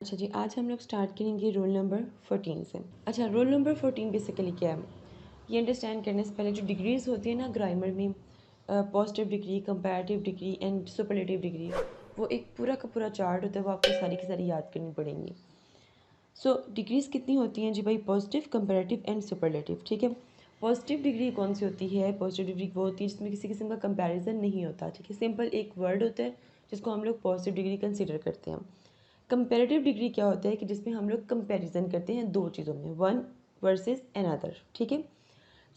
अच्छा जी, आज हम लोग स्टार्ट करेंगे रोल नंबर 14 से। अच्छा, रोल नंबर 14 बेसिकली क्या है, ये अंडरस्टैंड करने से पहले जो डिग्रीज़ होती है ना ग्रामर में, positive degree, comparative degree and superlative degree, वो एक पूरा का पूरा चार्ट होता है, वो आपको सारी की सारी याद करनी पड़ेंगी। सो डिग्रीज़ कितनी होती हैं जी भाई? Positive, comparative and superlative. ठीक है, पॉजिटिव डिग्री कौन सी होती है? पॉजिटिव डिग्री वो होती है जिसमें किसी किस्म का कंपैरिजन नहीं होता। ठीक है, सिंपल एक वर्ड होता है जिसको हम लोग पॉजिटिव डिग्री कंसिडर करते हैं। कंपैरेटिव डिग्री क्या होता है कि जिसमें हम लोग कंपैरिजन करते हैं दो चीज़ों में, वन वर्सेस अनदर। ठीक है,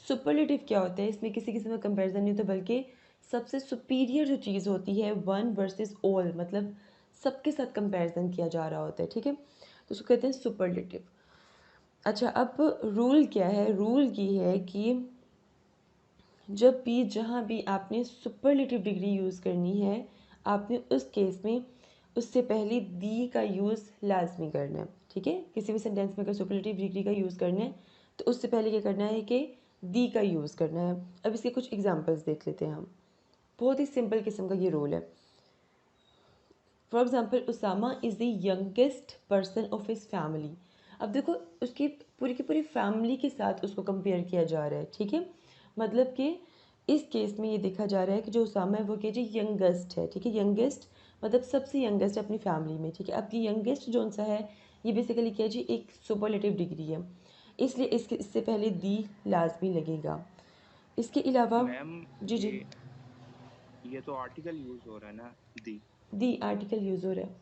सुपरलेटिव क्या होता है? इसमें किसी किस्म का कंपैरिजन नहीं होता, बल्कि सबसे सुपीरियर जो चीज़ होती है वन वर्सेस ऑल, मतलब सबके साथ कंपैरिजन किया जा रहा होता है। ठीक है, तो उसको कहते हैं सुपरलेटिव। अच्छा, अब रूल क्या है? रूल ये है कि जब भी जहाँ भी आपने सुपरलेटिव डिग्री यूज़ करनी है, आपने उस केस में उससे पहले दी का यूज़ लाजमी करना है। ठीक है, किसी भी सेंटेंस में अगर सुपरलेटिव डिग्री का यूज़ करना है तो उससे पहले क्या करना है कि दी का यूज़ करना है। अब इसके कुछ एग्जांपल्स देख लेते हैं हम। बहुत ही सिंपल किस्म का ये रूल है। For example, Usama is the youngest person of his family. अब देखो, उसकी की पूरी फैमिली के साथ उसको कंपेयर किया जा रहा है। ठीक है, मतलब कि इस केस में ये देखा जा रहा है कि जो उसामा है वो क्या जी यंगेस्ट है। ठीक है, यंगेस्ट मतलब सबसे यंगेस्ट अपनी फैमिली में। ठीक है, अब ये यंगेस्ट जो सा है ये बेसिकली क्या जी एक सुपरलेटिव डिग्री है, इसलिए इससे पहले दी लाजमी लगेगा। इसके अलावा मैम, जी जी, ये तो आर्टिकल यूज हो रहा है ना? दी आर्टिकल यूज़ हो रहा है।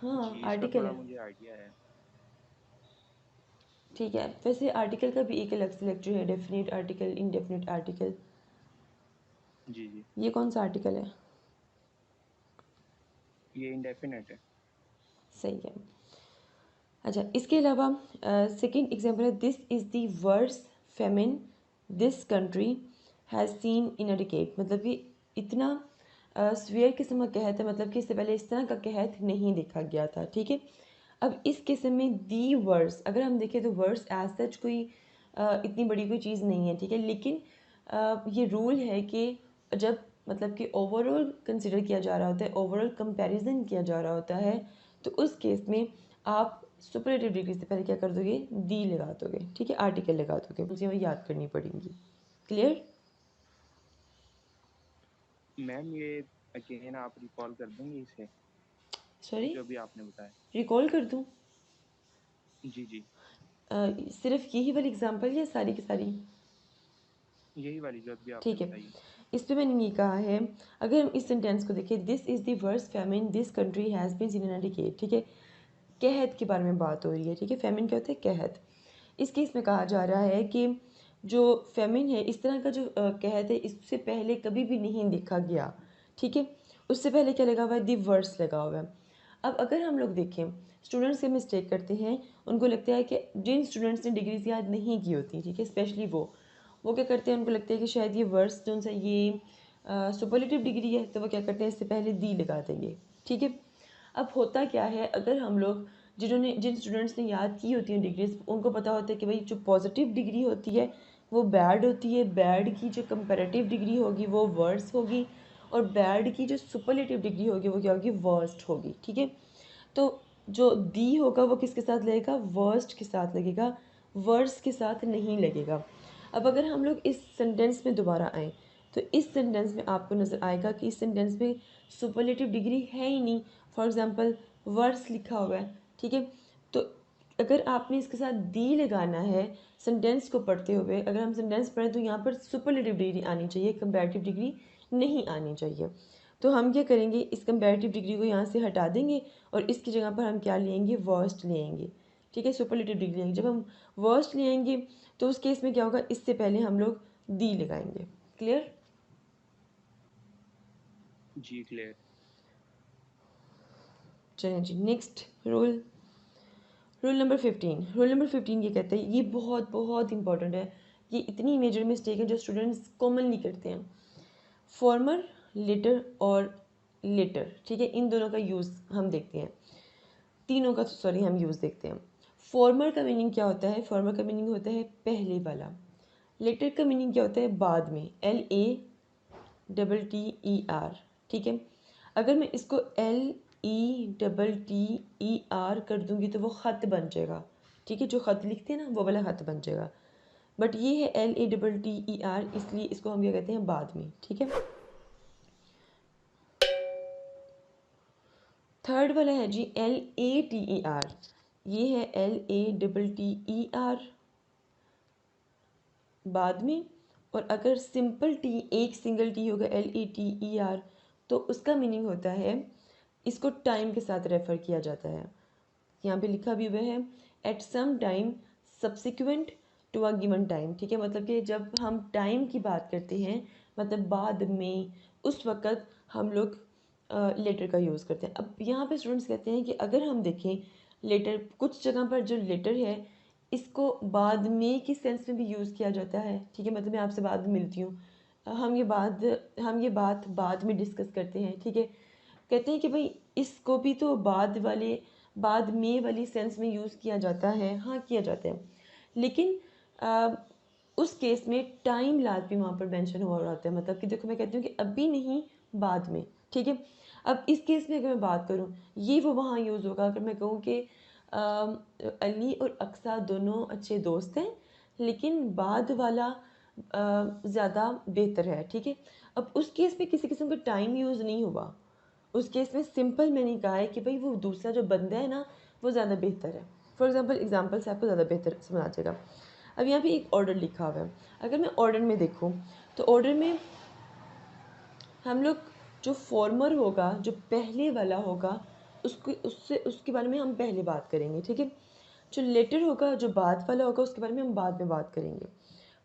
हाँ, जी, इसका आर्टिकल थोड़ा है। मुझे आइडिया है। ठीक है, वैसे आर्टिकल का भी एक अलग से लेक्चर है, डेफिनेट आर्टिकल, इनडेफिनेट आर्टिकल। जी जी, ये कौन सा आर्टिकल है? ये इंडेफिनेट है। सही है। अच्छा, इसके अलावा सेकंड एग्जांपल है, this is the worst famine this country has seen in a decade. मतलब कि इतना स्वेयर किस्म का कहत है, मतलब कि इससे पहले इस तरह का कहत नहीं देखा गया था। ठीक है, अब इस किस्म में दी वर्ड्स अगर हम देखें तो वर्ड्स एज सच कोई इतनी बड़ी कोई चीज़ नहीं है। ठीक है, लेकिन ये रूल है कि जब मतलब कि ओवरऑल कंसिडर किया जा रहा होता है, ओवरऑल कंपैरिजन किया जा रहा होता है, तो उस केस में आप सुपरलेटिव डिग्री से पहले क्या कर दोगे? दी लगा दोगे। ठीक है, आर्टिकल लगा दोगे, मुझे वो याद करनी पड़ेंगी। क्लियर? मैम, ये अगेन आप रिकॉल कर देंगे इसे, सॉरी, जो भी आपने बताया? रिकॉल कर दूँ? जी जी, सिर्फ यही वाली एग्जांपल या सारी की सारी? यही वाली जो अभी आपने ठीक है, बताई। इस पे मैंने ये कहा है, अगर हम इस सेंटेंस को देखें, this is the worst famine this country has been seen in a decade. ठीक है, कहत के बारे में बात हो रही है। ठीक है, फेमिन क्या होता है? कहत। इस केस में कहा जा रहा है कि जो फेमिन है, इस तरह का जो कहत है, इससे पहले कभी भी नहीं देखा गया। ठीक है, उससे पहले क्या लगा हुआ है? दी वर्ड्स लगा हुआ है। अब अगर हम लोग देखें, स्टूडेंट्स ये मिस्टेक करते हैं, उनको लगता है कि जिन स्टूडेंट्स ने डिग्रीज याद नहीं की होती, ठीक है, स्पेशली वो क्या करते हैं, उनको लगता है कि शायद ये वर्ड्स जो सा ये सुपरलेटिव डिग्री है, तो वो क्या करते हैं, इससे पहले दी लगा देंगे। ठीक है, अब होता क्या है, अगर हम लोग जिन स्टूडेंट्स ने याद की होती हैं डिग्रीज, उनको पता होता है कि भाई जो पॉजिटिव डिग्री होती है वो बैड होती है, बैड की जो कंपैरेटिव डिग्री होगी वो वर्स होगी, और बैड की जो सुपरलेटिव डिग्री होगी वो क्या होगी? वर्स्ट होगी। ठीक है, तो जो दी होगा वो किसके साथ लगेगा? वर्स्ट के साथ लगेगा, वर्स के साथ नहीं लगेगा। अब अगर हम लोग इस सेंटेंस में दोबारा आएँ, तो इस सेंटेंस में आपको नज़र आएगा कि इस सेंटेंस में सुपरलेटिव डिग्री है ही नहीं। फॉर एग्ज़ाम्पल, वर्स लिखा हुआ है। ठीक है, तो अगर आपने इसके साथ दी लगाना है सेंटेंस को पढ़ते हुए, अगर हम सेंटेंस पढ़ें तो यहाँ पर सुपरलेटिव डिग्री आनी चाहिए, कंपैरेटिव डिग्री नहीं आनी चाहिए। तो हम क्या करेंगे, इस कंपैरेटिव डिग्री को यहाँ से हटा देंगे और इसकी जगह पर हम क्या लेंगे? वर्स्ट लेंगे। ठीक है, सुपरलेटिव डिग्री लेंगे। जब हम वर्स्ट लेंगे तो उस केस में क्या होगा? इससे पहले हम लोग दी लगाएंगे। क्लियर? जी, क्लियर। चलिए जी, next rule, rule number 15। Rule number 15 ये कहते हैं, ये बहुत बहुत इंपॉर्टेंट है, ये इतनी मेजर मिस्टेक है जो स्टूडेंट्स कॉमनली करते हैं। फॉर्मर, लेटर और लेटर, ठीक है, इन दोनों का यूज़ हम देखते हैं, तीनों का सॉरी हम यूज़ देखते हैं। फॉर्मर का मीनिंग क्या होता है? फॉर्मर का मीनिंग होता है पहले वाला। लेटर का मीनिंग क्या होता है? बाद में, LATTER। ठीक है, अगर मैं इसको LETTER कर दूंगी तो वो ख़त बन जाएगा, ठीक है, जो ख़त लिखते हैं ना वो वाला ख़त बन जाएगा। बट ये है LATTER, इसलिए इसको हम क्या कहते हैं बाद में, ठीक है। थर्ड वाला है जी LATER, ये है LATTER बाद में। और अगर सिंपल टी, एक सिंगल टी होगा LATER, तो उसका मीनिंग होता है, इसको टाइम के साथ रेफ़र किया जाता है। यहाँ पे लिखा भी हुआ है at some time subsequent to a given time, ठीक है, मतलब कि जब हम टाइम की बात करते हैं, मतलब बाद में, उस वक़्त हम लोग लेटर का यूज़ करते हैं। अब यहाँ पे स्टूडेंट्स कहते हैं कि अगर हम देखें लेटर, कुछ जगह पर जो लेटर है इसको बाद में की सेंस में भी यूज़ किया जाता है, ठीक है, मतलब मैं आपसे बाद में मिलती हूँ, हम ये बात बाद में डिस्कस करते हैं, ठीक है। कहते हैं कि भाई इसको भी तो बाद में वाली सेंस में यूज़ किया जाता है, हाँ किया जाता है, लेकिन उस केस में टाइम लाजमी वहाँ पर मेंशन हुआ होता है, मतलब कि देखो मैं कहती हूँ कि अभी नहीं, बाद में, ठीक है। अब इस केस में अगर मैं बात करूँ, ये वो वहाँ यूज़ होगा अगर मैं कहूँ कि अली और अक्सा दोनों अच्छे दोस्त हैं, लेकिन बाद वाला ज़्यादा बेहतर है, ठीक है। अब उस केस में किसी किस्म का टाइम यूज़ नहीं हुआ, उस केस में सिंपल मैंने कहा है कि भाई वो दूसरा जो बंदा है ना वो ज़्यादा बेहतर है। फॉर एग्जांपल से आपको ज़्यादा बेहतर समझ आ जाएगा। अब यहाँ पे एक ऑर्डर लिखा हुआ है, अगर मैं ऑर्डर में देखूँ तो ऑर्डर में हम लोग जो फॉर्मर होगा, जो पहले वाला होगा, उसके बारे में हम पहले बात करेंगे, ठीक है। जो लेटर होगा, जो बाद वाला होगा, उसके बारे में हम बाद में बात करेंगे।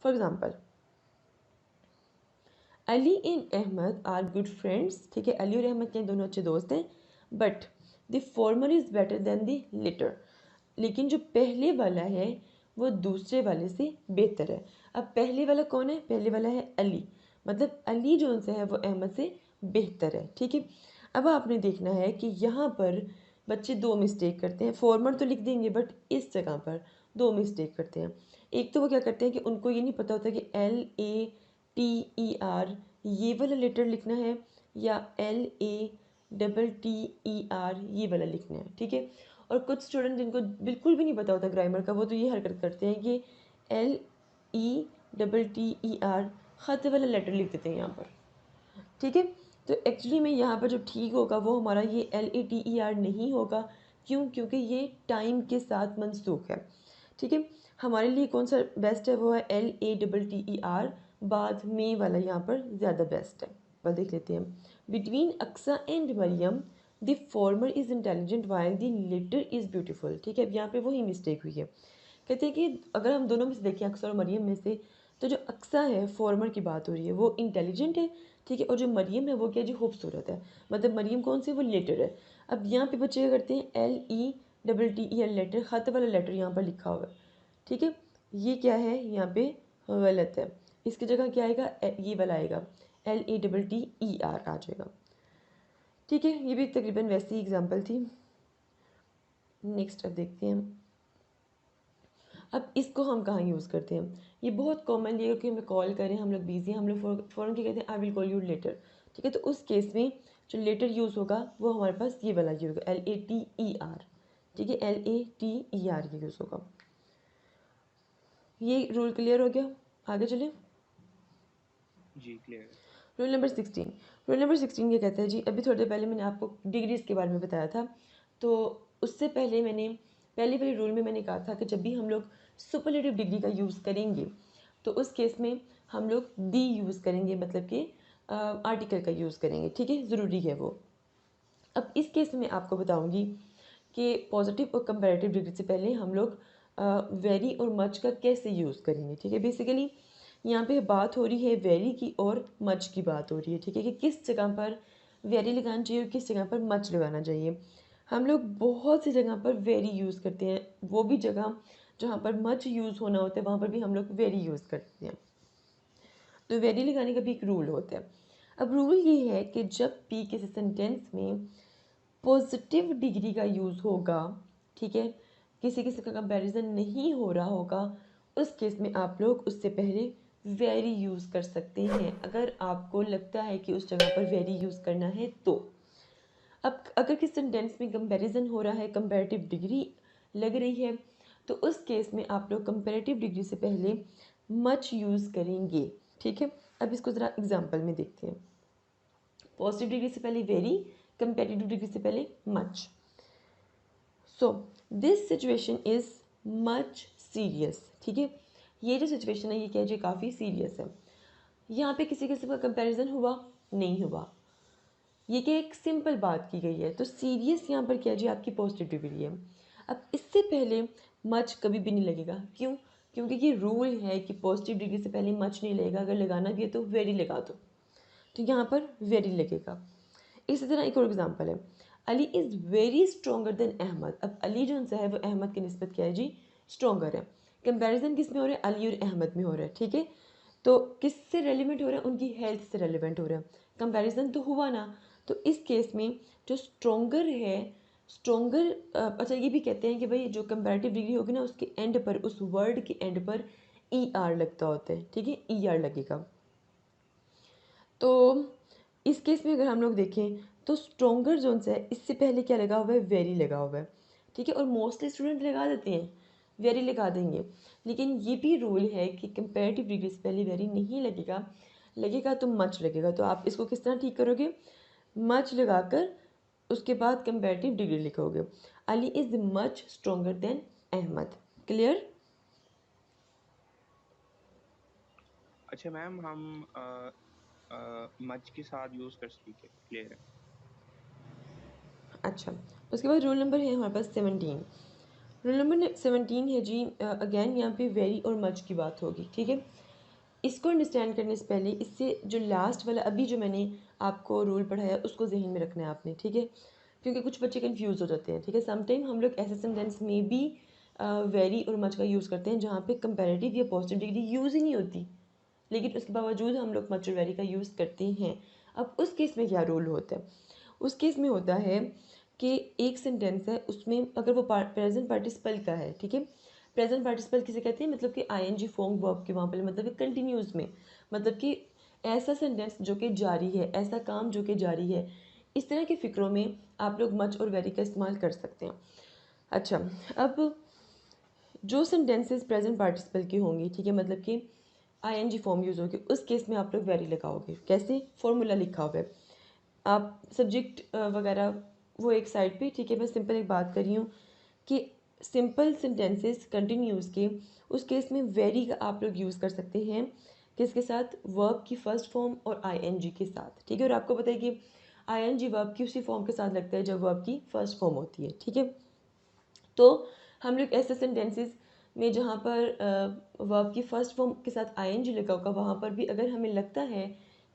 For example Ali and Ahmed are good friends, ठीक है, अली और अहमद के दोनों अच्छे दोस्त हैं, but the former is better than the latter, लेकिन जो पहले वाला है वो दूसरे वाले से बेहतर है। अब पहले वाला कौन है? पहले वाला है अली, मतलब अली जो उनसे है वो अहमद से बेहतर है, ठीक है। अब आपने देखना है कि यहाँ पर बच्चे दो मिस्टेक करते हैं, फॉर्मर तो लिख देंगे बट इस जगह पर दो मिस्टेक करते हैं। एक तो वो क्या करते हैं कि उनको ये नहीं पता होता कि LATER ये वाला लेटर लिखना है या LATTER ये वाला लिखना है, ठीक है। और कुछ स्टूडेंट जिनको बिल्कुल भी नहीं पता होता ग्रामर का, वो तो ये हरकत करते हैं कि LETTER ख़त वाला लेटर लिख देते हैं यहाँ पर, ठीक है। तो एक्चुअली में यहाँ पर जो ठीक होगा वो हमारा ये LATER नहीं होगा, क्यों? क्योंकि ये टाइम के साथ मनसूख है, ठीक है। हमारे लिए कौन सा बेस्ट है? वो है LATTER बाद में वाला, यहाँ पर ज़्यादा बेस्ट है। पर देख लेते हैं, between Aqsa and Maryam the former is intelligent while the latter is beautiful, ठीक है। अब यहाँ पे वही मिस्टेक हुई है, कहते हैं कि अगर हम दोनों में से देखें, अक्सा और मरियम में से, तो जो अक्सा है फॉर्मर की बात हो रही है, वो इंटेलिजेंट है, ठीक है, और जो मरियम है वो क्या जी खूबसूरत है, मतलब मरियम कौन सी? वो लेटर है। अब यहाँ पे बच्चे क्या करते हैं, LETTER लेटर, ख़त वाला लेटर यहाँ पर लिखा हुआ है, ठीक है, ये क्या है यहाँ पे गलत है, इसकी जगह क्या आएगा? ये वाला आएगा, LATTER आ जाएगा, ठीक है। ये भी तकरीबन वैसी एग्जाम्पल थी। नेक्स्ट अब देखते हैं, अब इसको हम कहाँ यूज़ करते हैं? ये बहुत कॉमनली है कि हमें कॉल करें, हम लोग बिजी हैं, हम लोग फ़ौरन क्या कहते हैं, I will call you later, ठीक है। तो उस केस में जो लेटर यूज़ होगा वो हमारे पास ये वाला यूज़ होगा, LATER, ठीक है, LATER ये यूज़ होगा। ये रूल क्लियर हो गया? आगे चलें। जी क्लियर है। रूल नंबर 16, रूल नंबर 16 ये कहता है जी, अभी थोड़ी देर पहले मैंने आपको डिग्रीज़ के बारे में बताया था, तो उससे पहले मैंने पहले वाले रूल में मैंने कहा था कि जब भी हम लोग सुपरलेटिव डिग्री का यूज़ करेंगे तो उस केस में हम लोग दी यूज़ करेंगे, मतलब कि आर्टिकल का यूज़ करेंगे, ठीक है, ज़रूरी है वो। अब इस केस में मैं आपको बताऊंगी कि पॉजिटिव और कंपैरेटिव डिग्री से पहले हम लोग वेरी और मच का कैसे यूज़ करेंगे, ठीक है। बेसिकली यहाँ पे बात हो रही है वेरी की और मच की बात हो रही है, ठीक है, कि किस जगह पर वेरी लगाना चाहिए और किस जगह पर मच लगाना चाहिए। हम लोग बहुत सी जगह पर वेरी यूज़ करते हैं, वो भी जगह जहाँ पर मच यूज़ होना होता है वहाँ पर भी हम लोग वेरी यूज़ करते हैं। तो वेरी लगाने का भी एक रूल होता है। अब रूल ये है कि जब भी किसी सेंटेंस में पॉजिटिव डिग्री का यूज़ होगा, ठीक है, किसी किसी का कंपैरिजन नहीं हो रहा होगा, उस केस में आप लोग उससे पहले वेरी यूज़ कर सकते हैं, अगर आपको लगता है कि उस जगह पर वेरी यूज़ करना है तो। अब अगर किसी सेंटेंस में कंपैरिजन हो रहा है, कंपैरेटिव डिग्री लग रही है, तो उस केस में आप लोग कंपैरेटिव डिग्री से पहले मच यूज़ करेंगे। ठीक है, अब इसको ज़रा एग्जांपल में देखते हैं। पॉजिटिव डिग्री से पहले वेरी, कंपैरेटिव डिग्री से पहले much. So this situation is much serious. ठीक है, ये जो सिचुएशन है ये क्या है, काफ़ी सीरियस है। यहाँ पे किसी किस्म का कंपैरिजन हुआ नहीं हुआ, ये क्या एक सिंपल बात की गई है, तो सीरियस यहाँ पर क्या जी आपकी पॉजिटिव डिग्री है। अब इससे पहले मच कभी भी नहीं लगेगा, क्यों? क्योंकि ये रूल है कि पॉजिटिव डिग्री से पहले मच नहीं लगेगा, अगर लगाना भी है तो वेरी लगा दो, तो यहाँ पर वेरी लगेगा। इसी तरह एक और एग्जांपल है, Ali is very stronger than Ahmed. अब अली जो सा है वो अहमद की निस्बत क्या है जी, स्ट्रोंगर है। कंपैरिजन किस में हो रहा है, अली और अहमद में हो रहा है। ठीक है, तो किससे रेलिवेंट हो रहा है, उनकी हेल्थ से रेलिवेंट हो रहा है, कंपैरिजन तो हुआ ना। तो इस केस में जो स्ट्रोंगर है, स्ट्रोंगर, अच्छा ये भी कहते हैं कि भाई जो कंपैरेटिव डिग्री होगी ना उसके एंड पर, उस वर्ड के एंड पर ई आर लगता होता है। ठीक है, ई आर लगेगा। तो इस केस में अगर हम लोग देखें तो स्ट्रोंगर जोन से है, इससे पहले क्या लगा हुआ है, वेरी लगा हुआ है। ठीक है, और मोस्टली स्टूडेंट लगा देते हैं, वेरी लगा देंगे, लेकिन ये भी रूल है कि कंपैरेटिव डिग्री से पहले वेरी नहीं लगेगा, लगेगा तो मच लगेगा। तो आप इसको किस तरह ठीक करोगे, मच लगाकर उसके बाद कंपैरेटिव डिग्री लिखोगे। Ali is much stronger than Ahmed. Clear? अच्छा मैम, हम मच के साथ यूज़ कर सकते, क्लियर है। अच्छा, उसके बाद रोल नंबर है हमारे पास 17। रोल नंबर 17 है जी, अगेन यहाँ पे वेरी और मच की बात होगी। ठीक है, इसको अंडरस्टैंड करने से पहले इससे जो लास्ट वाला अभी जो मैंने आपको रूल पढ़ाया उसको जहन में रखना है आपने। ठीक है, क्योंकि कुछ बच्चे कंफ्यूज हो जाते हैं। ठीक है, समटाइम हम लोग ऐसे सेंटेंस में भी वेरी और मच का यूज़ करते हैं जहाँ पे कंपैरेटिव या पॉजिटिव डिग्री यूज़ ही नहीं होती, लेकिन उसके बावजूद हम लोग मच और वेरी का यूज़ करते हैं। अब उस केस में क्या रूल होता है, उस केस में होता है कि एक सेंटेंस है उसमें अगर वो प्रेजेंट पार्टिसिपल का है। ठीक है, प्रेजेंट पार्टिसिपल किसे कहते हैं, मतलब कि आईएनजी फॉर्म वर्ब के वहाँ पर, मतलब कि कंटिन्यूस में, मतलब कि ऐसा सेंटेंस जो कि जारी है, ऐसा काम जो कि जारी है। इस तरह के फ़िक्रों में आप लोग मच और वेरी का इस्तेमाल कर सकते हैं। अच्छा, अब जो सेंटेंसेस प्रेजेंट पार्टिसिपल की होंगी, ठीक है, मतलब कि आईएनजी फॉर्म यूज़ होगी, उस केस में आप लोग वेरी लगाओगे। कैसे, फॉर्मूला लिखा हुआ है, आप सब्जेक्ट वगैरह वो एक साइड पे। ठीक है, मैं सिंपल एक बात कर रही हूँ कि सिंपल सेंटेंसेस कंटिन्यूस के, उस केस में वेरी का आप लोग यूज़ कर सकते हैं किसके साथ, वर्ब की फर्स्ट फॉर्म और आईएनजी के साथ। ठीक है, और आपको पता है कि आईएनजी वर्ब की उसी फॉर्म के साथ लगता है जब वर्ब की फर्स्ट फॉर्म होती है। ठीक है, तो हम लोग ऐसे सेंटेंसेस में जहाँ पर वर्ब की फर्स्ट फॉर्म के साथ आईएनजी लगा होगा, वहाँ पर भी अगर हमें लगता है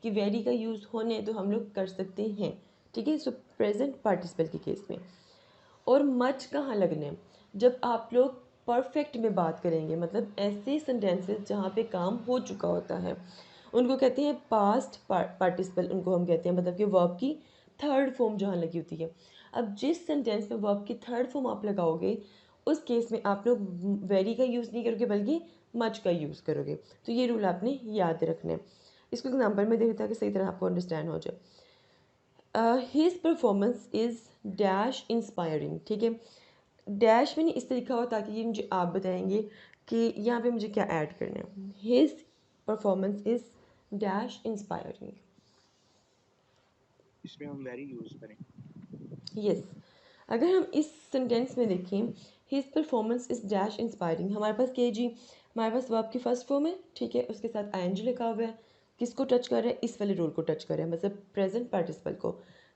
कि वेरी का यूज़ होने, तो हम लोग कर सकते हैं। ठीक है, सो प्रेजेंट पार्टिसिपल के केस में। और मच कहाँ लगने, जब आप लोग परफेक्ट में बात करेंगे, मतलब ऐसे सेंटेंसेस जहाँ पे काम हो चुका होता है, उनको कहते हैं पास्ट पार्टिसिपल, उनको हम कहते हैं, मतलब कि वर्ब की थर्ड फॉर्म जहाँ लगी होती है। अब जिस सेंटेंस में वर्ब की थर्ड फॉर्म आप लगाओगे, उस केस में आप लोग वेरी का यूज़ नहीं करोगे बल्कि मच का यूज़ करोगे। तो ये रूल आपने याद रखना है। इसको एग्जाम्पल में देखता है कि सही तरह आपको अंडरस्टैंड हो जाए। His performance is dash inspiring. ठीक है, डैश मैंने इस तरह लिखा हुआ ताकि ये मुझे आप बताएंगे कि यहाँ पे मुझे क्या ऐड करना है। His performance is dash inspiring. इसमें हम वेरी यूज़ करें। यस, अगर हम इस सेंटेंस में देखें, his performance is dash inspiring, हमारे पास के जी, हमारे पास वर्ब की फर्स्ट फॉर्म है। ठीक है, उसके साथ आईएनजी लिखा हुआ है, किसको टच कर रहा है, इस वाले रूल को टच कर रहा है, मतलब प्रेजेंट पार्टिसिपल को।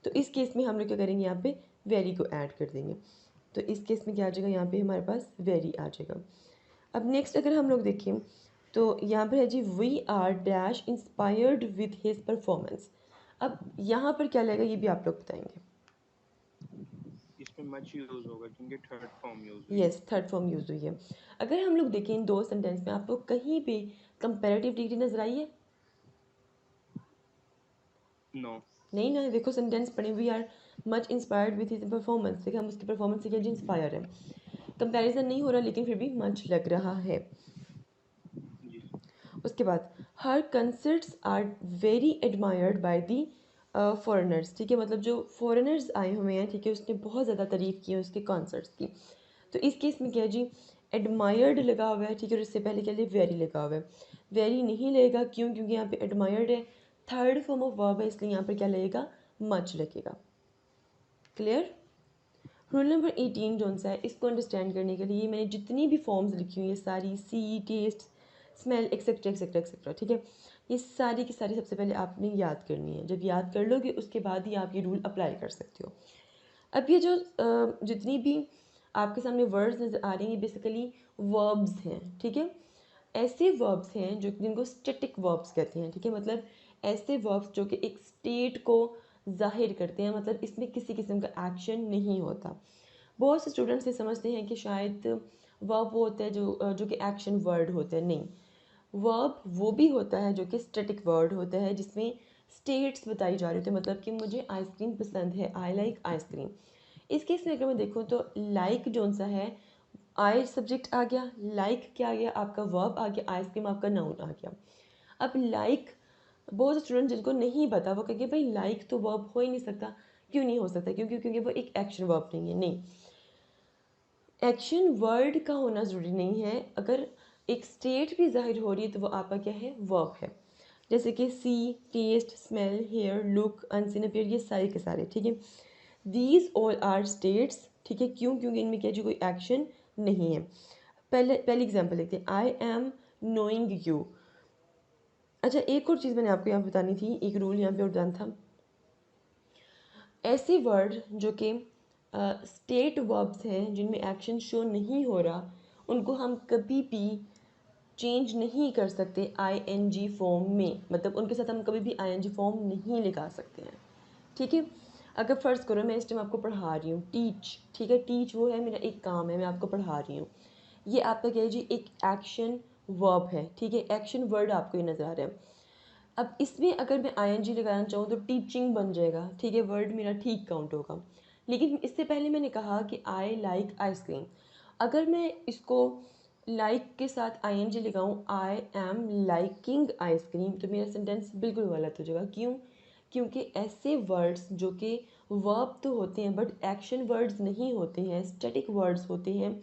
तो इस केस में हम लोग क्या करेंगे, यहाँ पे वेरी को ऐड कर देंगे। तो इस केस में क्या आ जाएगा, यहाँ पे हमारे पास वेरी आ जाएगा। अब नेक्स्ट अगर हम लोग देखें तो यहाँ पर है जी, we are dash inspired with his performance. अब यहाँ पर क्या लगेगा ये भी आप लोग बताएंगे। इसमें मच यूज़ होगा क्योंकि थर्ड फॉर्म यूज़ हुई यस, थर्ड फॉर्म यूज़ हुई है। अगर हम लोग देखें इन दो सेंटेंस में आपको कहीं पे कंपैरेटिव डिग्री नजर आई है? है। नो। नहीं ना, देखो सेंटेंस पढ़े, we are much inspired with his performance, देखिए हम उसकी परफॉर्मेंस से क्या जी इंस्पायर है, कंपैरिजन नहीं हो रहा लेकिन फिर भी मच लग रहा है। जी। उसके बाद her concerts are very admired by the foreigners, ठीक है, मतलब जो फॉरेनर्स आए हुए हैं, ठीक है, उसने बहुत ज़्यादा तारीफ़ की है उसके कॉन्सर्ट्स की। तो इस केस में क्या है जी, एडमायर्ड लगा हुआ है, ठीक है, और इससे पहले क्या लिए वेरी लगा हुआ है। वेरी नहीं लगेगा, क्यों? क्योंकि यहाँ पे एडमायर्ड है, थर्ड फॉर्म ऑफ वर्ब है, इसलिए यहाँ पर क्या लगेगा, मच लगेगा। क्लियर? रूल नंबर 18 जो सा है, इसको अंडरस्टैंड करने के लिए मैंने जितनी भी फॉर्म्स लिखी हुई है सारी, see, taste, smell, etcetera etcetera etcetera, ठीक है, ये सारी की सारी सबसे पहले आपने याद करनी है। जब याद कर लोगे उसके बाद ही आप ये रूल अप्लाई कर सकते हो। अब ये जो जितनी भी आपके सामने वर्ड्स नज़र आ रही हैं, बेसिकली वर्ब्स हैं, ठीक है। ऐसे वर्ब्स हैं जो जिनको स्टैटिक वर्ब्स कहते हैं, ठीक है, मतलब ऐसे वर्ब्स जो कि एक स्टेट को जाहिर करते हैं, मतलब इसमें किसी किस्म का एक्शन नहीं होता। बहुत से स्टूडेंट्स ये समझते हैं कि शायद वर्ब वो होता है जो कि एक्शन वर्ड होता है। नहीं, वर्ब वो भी होता है जो कि स्टैटिक वर्ड होता है, जिसमें स्टेट्स बताई जा रही होती है, मतलब कि मुझे आइसक्रीम पसंद है, आई लाइक आइसक्रीम। इस केस में अगर मैं देखूँ तो लाइक जो सा है, आई सब्जेक्ट आ गया, लाइक क्या आ गया, आपका वर्ब आ गया, आइसक्रीम आपका नाउन आ गया। अब लाइक, बहुत से स्टूडेंट जिनको नहीं पता वो कहेंगे भाई लाइक तो वर्ब हो ही नहीं सकता। क्यों नहीं हो सकता? क्योंकि वो एक एक्शन वर्ब नहीं है। नहीं, एक्शन वर्ड का होना ज़रूरी नहीं है। अगर एक स्टेट भी जाहिर हो रही है तो वो आपका क्या है, वर्ब है। जैसे कि see, taste, smell, hear, look, unseen, appear, ये सारे के सारे, ठीक है, दीज ऑल आर स्टेट्स, ठीक है। क्यों? क्योंकि इनमें क्या जी कोई एक्शन नहीं है। पहली एग्जांपल देखते हैं, आई एम नोइंग यू। अच्छा, एक और चीज़ मैंने आपको यहाँ बतानी थी, एक रूल यहाँ पे और डन था। ऐसे वर्ड जो कि स्टेट वर्ब्स हैं, जिनमें एक्शन शो नहीं हो रहा, उनको हम कभी भी चेंज नहीं कर सकते आईएनजी फॉर्म में, मतलब उनके साथ हम कभी भी आईएनजी फॉर्म नहीं लगा सकते हैं, ठीक है। अगर फ़र्ज़ करो मैं इस टाइम आपको पढ़ा रही हूँ, टीच, ठीक है, टीच वो है मेरा एक काम है, मैं आपको पढ़ा रही हूँ, ये आपका क्या है जी, एक एक्शन वर्ब है, ठीक है, एक्शन वर्ड आपको ये नज़र आ रहा है। अब इसमें अगर मैं आईएनजी लगाना चाहूँ तो टीचिंग बन जाएगा, ठीक है, वर्ड मेरा ठीक काउंट होगा। लेकिन इससे पहले मैंने कहा कि आई लाइक आइसक्रीम, अगर मैं इसको लाइक के साथ आईएनजी लगाऊँ, आई एम लाइकिंग आइसक्रीम, तो मेरा सेंटेंस बिल्कुल गलत हो जाएगा। क्यों? क्योंकि ऐसे वर्ड्स जो कि वर्ब तो होते हैं बट एक्शन वर्ड्स नहीं होते हैं, स्टैटिक वर्ड्स होते हैं,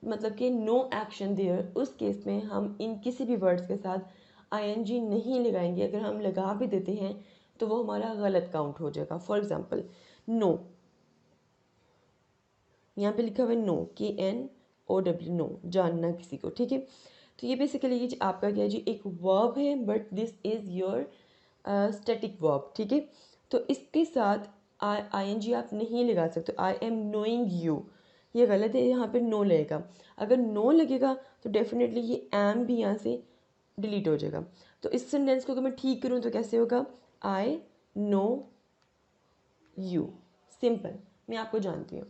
मतलब कि नो एक्शन देयर, उस केस में हम इन किसी भी वर्ड्स के साथ आईएनजी नहीं लगाएंगे। अगर हम लगा भी देते हैं तो वो हमारा गलत काउंट हो जाएगा। फॉर एग्जांपल, नो, यहाँ पे लिखा हुआ है नो, KNOW, नो, जानना किसी को, ठीक है। तो ये बेसिकली ये आपका क्या है जी, एक वर्ब है but this is your static verb, ठीक है। तो इसके साथ आईएनजी आप नहीं लगा सकते। आई एम नोइंग यू, ये गलत है, यहाँ पे नो लगेगा। अगर नो लगेगा तो डेफिनेटली ये एम भी यहाँ से डिलीट हो जाएगा। तो इस सेंटेंस को अगर मैं ठीक करूँ तो कैसे होगा, आई नो यू, सिंपल, मैं आपको जानती हूँ,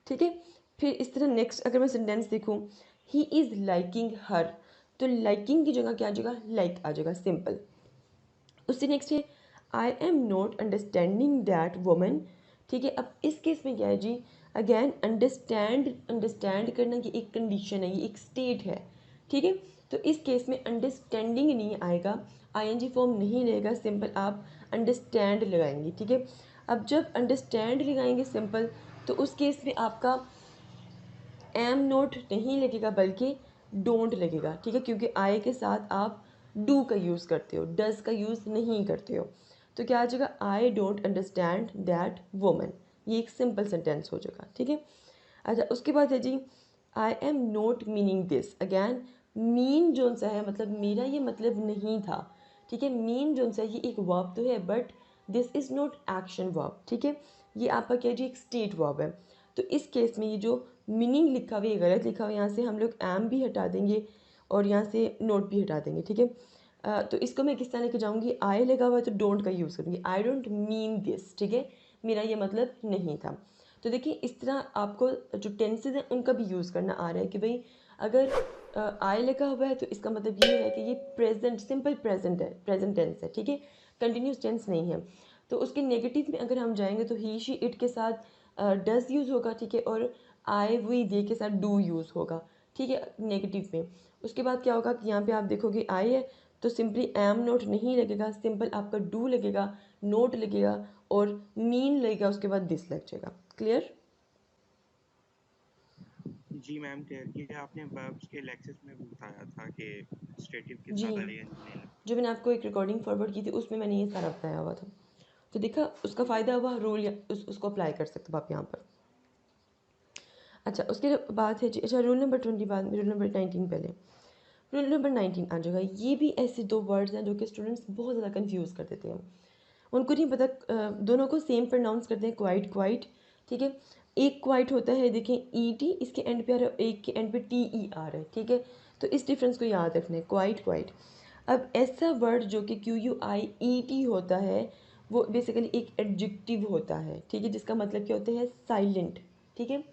ठीक है। फिर इस तरह नेक्स्ट अगर मैं सेंटेंस देखूँ, ही इज़ लाइकिंग हर, तो लाइकिंग की जगह क्या आ जाएगा, लाइक आ जाएगा, सिंपल। उससे नेक्स्ट है, I am not understanding that woman, ठीक है। अब इस केस में क्या है जी, अगैन अंडरस्टैंड करना की एक कंडीशन है, ये एक स्टेट है, ठीक है। तो इस केस में अंडरस्टैंडिंग नहीं आएगा, आईएनजी फॉर्म नहीं लेगा, सिंपल आप अंडरस्टैंड लगाएंगे, ठीक है। अब जब अंडरस्टैंड लगाएंगे सिंपल, तो उस केस में आपका एम नोट नहीं लगेगा बल्कि डोंट लगेगा, ठीक है, क्योंकि आई के साथ आप डू का यूज़ करते हो, डज का यूज़ नहीं करते हो। तो क्या आ जाएगा, I don't understand that woman, ये एक सिंपल सेंटेंस हो जाएगा, ठीक है। अच्छा, उसके बाद है जी, I am not meaning this, again mean जो सा है, मतलब मेरा ये मतलब नहीं था, ठीक है। मीन जो सा ये एक वर्ब तो है but this is not action verb, ठीक है, ये आपका क्या जी, एक स्टेट वर्ब है। तो इस केस में ये जो मीनिंग लिखा हुआ है, ये गलत लिखा हुआ है, यहाँ से हम लोग एम भी हटा देंगे और यहाँ से नोट भी हटा देंगे, ठीक है। तो इसको मैं किस तरह लेके जाऊँगी, आई लगा हुआ है तो डोंट का यूज़ करूँगी, आई डोंट मीन दिस, ठीक है, मेरा ये मतलब नहीं था। तो देखिए इस तरह आपको जो टेंसेज हैं उनका भी यूज़ करना आ रहा है कि भाई अगर आई लगा हुआ है तो इसका मतलब ये है कि ये प्रेजेंट, सिंपल प्रेजेंट है, प्रेजेंट टेंस है, ठीक है, कंटिन्यूस टेंस नहीं है। तो उसके नेगेटिव में अगर हम जाएंगे तो ही, शी, इट के साथ डज यूज़ होगा, ठीक है, और आई, वी, दे के साथ डू यूज़ होगा, ठीक है, नेगेटिव में। उसके बाद क्या होगा कि यहाँ पे आप देखोगे आई है तो सिंपली एम नोट नहीं लगेगा, सिंपल आपका डू लगेगा, नोट लगेगा और मीन लगेगा, उसके बाद दिस लग जाएगा। क्लियर? जी मैम क्लियर। ये आपने वर्ब्स के लेक्चर्स में भी बताया था कि स्टेटिव के जी, साथ आईएनजी नहीं लगता। जो मैंने आपको एक रिकॉर्डिंग फॉरवर्ड की थी उसमें मैंने ये सारा बताया हुआ था। तो देखा, उसका फ़ायदा हुआ, रूल उसको अप्लाई कर सकते हो आप यहाँ पर। अच्छा, उसके बाद है जी, अच्छा रूल नंबर 20 बाद में रूल नंबर 19 पहले। रूल नंबर 19 आ जाएगा। ये भी ऐसे दो वर्ड्स हैं जो कि स्टूडेंट्स बहुत ज़्यादा कंफ्यूज कर देते हैं। उनको नहीं पता, दोनों को सेम प्रोनाउंस करते हैं, क्वाइट क्वाइट, ठीक है। एक क्वाइट होता है, देखें ई टी इसके एंड पे आ रहा है, एक के एंड पे टी ई आ रहा है, ठीक है। तो इस डिफरेंस को याद रखना है, क्वाइट क्वाइट। अब ऐसा वर्ड जो कि क्यू यू आई ई टी होता है, वो बेसिकली एक एडजेक्टिव होता है, ठीक है, जिसका मतलब क्या होता है, साइलेंट, ठीक है।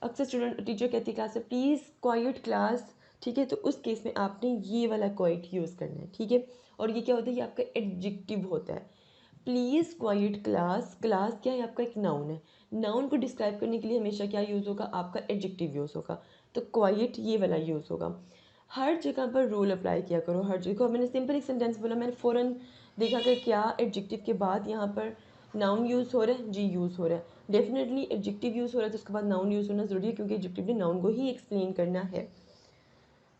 अक्सर स्टूडेंट टीचर कहती है क्लास में प्लीज़ क्वाइट क्लास, ठीक है, तो उस केस में आपने ये वाला क्वाइट यूज़ करना है, ठीक है। और ये क्या होता है, ये आपका एडजेक्टिव होता है। प्लीज़ क्वाइट क्लास, क्लास क्या है, आपका एक नाउन है। नाउन को डिस्क्राइब करने के लिए हमेशा क्या यूज़ होगा, आपका एडजेक्टिव यूज़ होगा। तो क्वाइट ये वाला यूज़ होगा। हर जगह पर रूल अप्लाई किया करो, हर जगह। मैंने सिंपल एक सेंटेंस बोला, मैंने फ़ौरन देखा कि क्या एडजेक्टिव के बाद यहाँ पर नाउन यूज़ हो रहा है, जी यूज़ हो रहा है। डेफिनेटली एडजेक्टिव यूज़ हो रहा है तो उसके बाद नाउन यूज़ होना ज़रूरी है, क्योंकि एडजेक्टिव ने नाउन को ही एक्सप्लेन करना है।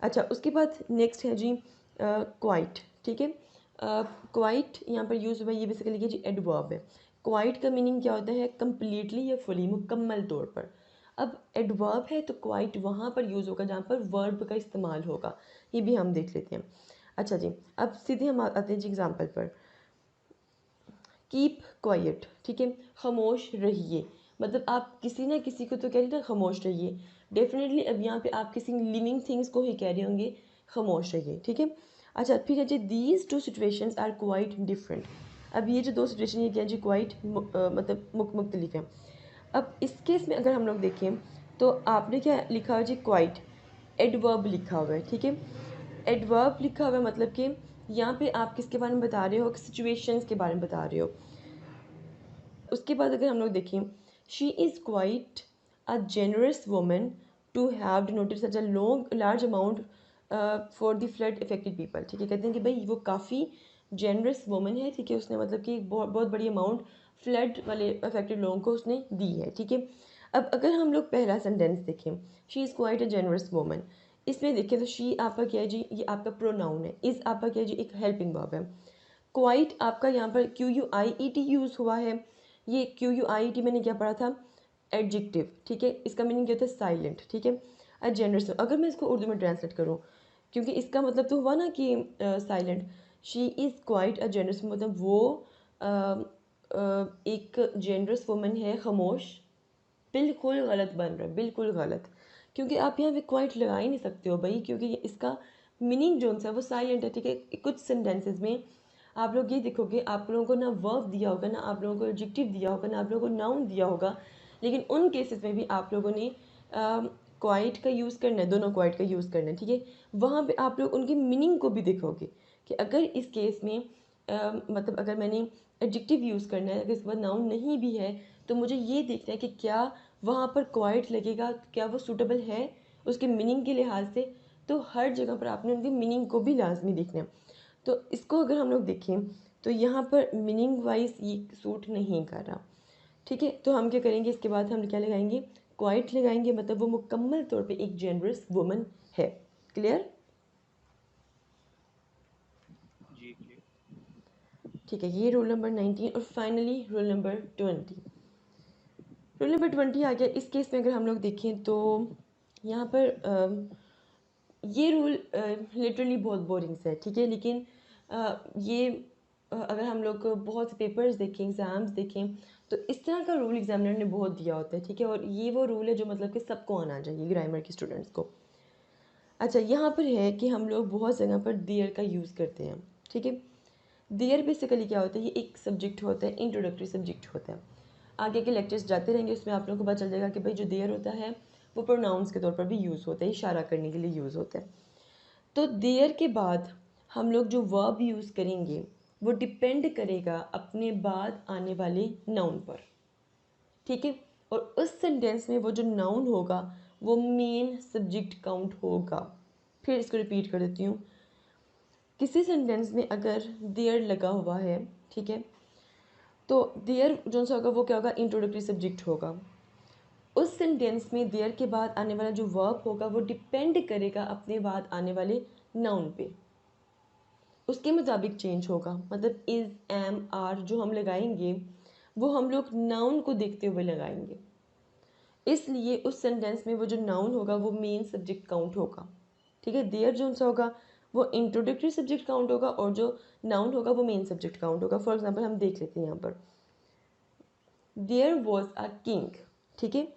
अच्छा, उसके बाद नेक्स्ट है जी क्वाइट, ठीक है। क्वाइट यहाँ पर यूज़ हुआ, ये बेसिकली ये जी एडवर्ब है। क्वाइट का मीनिंग क्या होता है, कम्प्लीटली या फुली, मुकम्मल तौर पर। अब एडवर्ब है तो क्वाइट वहाँ पर यूज़ होगा जहाँ पर वर्ब का इस्तेमाल होगा, ये भी हम देख लेते हैं। अच्छा जी, अब सीधे हम आते हैं जी एग्जाम्पल पर। कीप क्वाइट, ठीक है, खामोश रहिए, मतलब आप किसी ना किसी को तो कह रहे ना खामोश रहिए। डेफिनेटली अब यहाँ पे आप किसी लिविंग थिंग्स को ही कह रहे होंगे खामोश रहिए, ठीक है। अच्छा, फिर है जी these two situations are quite different. अब ये जो दो सिचुएशन ये क्या है जी, क्वाइट मतलब मुख्तलिफ हैं। अब इस केस में अगर हम लोग देखें तो आपने क्या लिखा हुआ जी, क्वाइट एडवर्ब लिखा हुआ है, ठीक है। एडवर्ब लिखा हुआ है मतलब कि यहाँ पे आप किसके बारे में बता रहे हो, सिचुएशंस के बारे में बता रहे हो। उसके बाद अगर हम लोग देखें, she is quite a generous woman to have donated such a long large amount for the flood affected people, ठीक है। कहते हैं कि भाई वो काफ़ी जेनरस वुमन है, ठीक है, उसने मतलब कि बहुत बहुत बड़ी अमाउंट फ्लड वाले अफेक्टेड लोगों को उसने दी है, ठीक है। अब अगर हम लोग पहला सेंटेंस देखें, she is quite a generous woman, इसमें देखें तो शी आपका क्या है जी, ये आपका प्रोनाउन है, इज़ आपका क्या है जी, एक हेल्पिंग वर्ब है। क्वाइट आपका यहाँ पर क्यू यू आई ई टी यूज़ हुआ है। ये क्यू यू आई टी मैंने क्या पढ़ा था, एडजेक्टिव, ठीक है, इसका मीनिंग क्या होता है, साइलेंट, ठीक है। जेनरस, अगर मैं इसको उर्दू में ट्रांसलेट करूँ, क्योंकि इसका मतलब तो हुआ ना कि silent. She is quite a generous, मतलब वो एक जेनरस वुमन है, खामोश। बिल्कुल गलत बन रहा है, बिल्कुल गलत, क्योंकि आप यहाँ पे क्वाइट लगा ही नहीं सकते हो भाई, क्योंकि इसका मीनिंग जो सा है वो साइलेंट है, ठीक है। कुछ सेंटेंसेस में आप लोग ये देखोगे, आप लोगों को ना वर्ब दिया होगा, ना आप लोगों को एडजेक्टिव दिया होगा, ना आप लोगों को नाउन दिया होगा, लेकिन उन केसेस में भी आप लोगों ने क्वाइट का यूज़ करना है, दोनों क्वाइट का यूज़ करना है, ठीक है। वहाँ पे आप लोग उनकी मीनिंग को भी देखोगे कि अगर इस केस में मतलब अगर मैंने एडजेक्टिव यूज़ करना है, अगर इसके बाद नाउन नहीं भी है, तो मुझे ये देखना है कि क्या वहाँ पर क्वाइट लगेगा, क्या वो सूटेबल है उसके मीनिंग के लिहाज से। तो हर जगह पर आपने उनकी मीनिंग को भी लाजमी देखना है। तो इसको अगर हम लोग देखें तो यहाँ पर मीनिंग वाइज ये सूट नहीं कर रहा, ठीक है। तो हम क्या करेंगे, इसके बाद हम क्या लगाएंगे, क्वाइट लगाएंगे, मतलब वो मुकम्मल तौर पे एक जेनरस वुमन है। क्लियर? जी क्लियर। ठीक है, ये रूल नंबर 19। और finally rule number 20। Rule number 20 आ गया। इस केस में अगर हम लोग देखें तो यहाँ पर ये रूल लिटरली बहुत बोरिंग सा है, ठीक है, लेकिन ये अगर हम लोग बहुत से पेपर्स देखें, एग्ज़ाम्स देखें, तो इस तरह का रूल एग्जामिनर ने बहुत दिया होता है, ठीक है। और ये वो रूल है जो मतलब कि सबको आना चाहिए, ग्रामर के स्टूडेंट्स को। अच्छा, यहाँ पर है कि हम लोग बहुत जगह पर देयर का यूज़ करते हैं, ठीक है। देयर बेसिकली क्या होता है, ये एक सब्जेक्ट होता है, इंट्रोडक्टरी सब्जेक्ट होता है। आगे के लेक्चर्स जाते रहेंगे, उसमें आप लोगों को पता चल जाएगा कि भाई जो देयर होता है वो प्रोनाउंस के तौर पर भी यूज़ होता है, इशारा करने के लिए यूज़ होता है। तो देयर के बाद हम लोग जो वर्ब यूज़ करेंगे वो डिपेंड करेगा अपने बाद आने वाले नाउन पर, ठीक है। और उस सेंटेंस में वो जो नाउन होगा वो मेन सब्जेक्ट काउंट होगा। फिर इसको रिपीट कर देती हूँ, किसी सेंटेंस में अगर देयर लगा हुआ है, ठीक है, तो देयर जो सा होगा वो क्या होगा, इंट्रोडक्टरी सब्जेक्ट होगा। उस सेंटेंस में देयर के बाद आने वाला जो वर्ब होगा वो डिपेंड करेगा अपने बाद आने वाले नाउन पे, उसके मुताबिक चेंज होगा। मतलब इज़, एम, आर जो हम लगाएंगे वो हम लोग नाउन को देखते हुए लगाएंगे, इसलिए उस सेंटेंस में वो जो नाउन होगा वो मेन सब्जेक्ट काउंट होगा। ठीक है, देयर जो सा होगा वो इंट्रोडक्टरी सब्जेक्ट काउंट होगा और जो नाउन होगा वो मेन सब्जेक्ट काउंट होगा। फॉर एग्जांपल हम देख लेते हैं यहाँ पर, देयर वॉज अ किंग। ठीक है,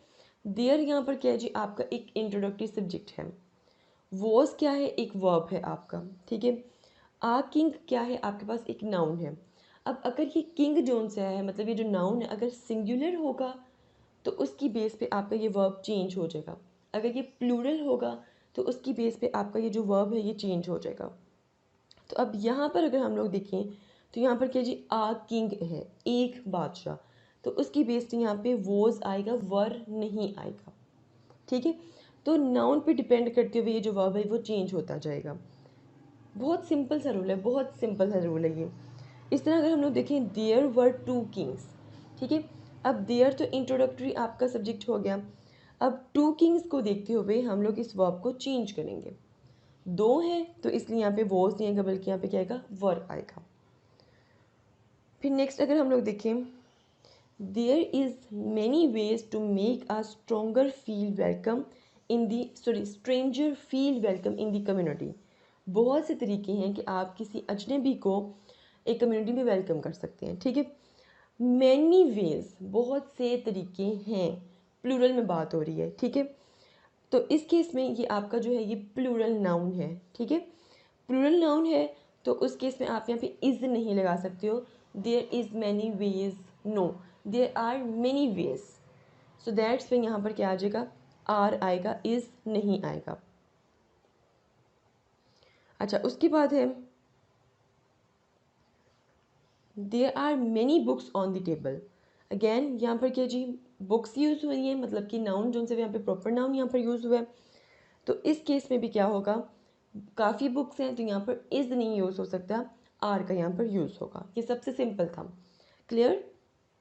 देयर यहाँ पर क्या है जी, आपका एक इंट्रोडक्टरी सब्जेक्ट है। वॉज क्या है, एक वर्ब है आपका। ठीक है, आ किंग क्या है, आपके पास एक नाउन है। अब अगर ये किंग जोन से है, मतलब ये जो नाउन है अगर सिंगुलर होगा तो उसकी बेस पे आपका ये वर्ब चेंज हो जाएगा। अगर ये प्लूरल होगा तो उसकी बेस पे आपका ये जो वर्ब है ये चेंज हो जाएगा। तो अब यहाँ पर अगर हम लोग देखें तो यहाँ पर क्या जी, आ किंग है, एक बादशाह, तो उसकी बेस पे यहाँ पे वॉज आएगा, वर नहीं आएगा। ठीक है, तो नाउन पे डिपेंड करते हुए ये जो वर्ब है वो चेंज होता जाएगा। बहुत सिंपल सा रूल है, बहुत सिंपल सा रूल है ये। इस तरह अगर हम लोग देखें, देयर वर टू किंग्स। ठीक है, अब देयर तो इंट्रोडक्टरी आपका सब्जेक्ट हो गया। अब टू किंग्स को देखते हुए हम लोग इस वर्ब को चेंज करेंगे। दो हैं तो इसलिए यहाँ पे वॉज नहीं आएगा बल्कि यहाँ पे क्या आएगा, वर आएगा। फिर नेक्स्ट अगर हम लोग देखें, there is many ways to make a stronger feel welcome in the stranger feel welcome in the community. बहुत से तरीके हैं कि आप किसी अजनबी को एक कम्युनिटी में वेलकम कर सकते हैं। ठीक है, मैनी वेज, बहुत से तरीके हैं, प्लूरल में बात हो रही है। ठीक है, तो इस केस में ये आपका जो है ये प्लूरल नाउन है। ठीक है, प्लूरल नाउन है तो उस केस में आप यहाँ पे इज़ नहीं लगा सकते हो, there is many ways, no, there are many ways. So that's फिर यहाँ पर क्या आ जाएगा, आर आएगा, इज़ नहीं आएगा। अच्छा, उसके बाद है there are many books on the table. Again यहाँ पर क्या जी, बुक्स यूज़ हुई है, मतलब कि नाउन जो से यहाँ पे प्रॉपर नाउन यहाँ पर यूज़ हुआ है। तो इस केस में भी क्या होगा, काफ़ी बुक्स हैं तो यहाँ पर इज़ नहीं यूज़ हो सकता, आर का यहाँ पर यूज़ होगा। ये सबसे सिंपल था। क्लियर?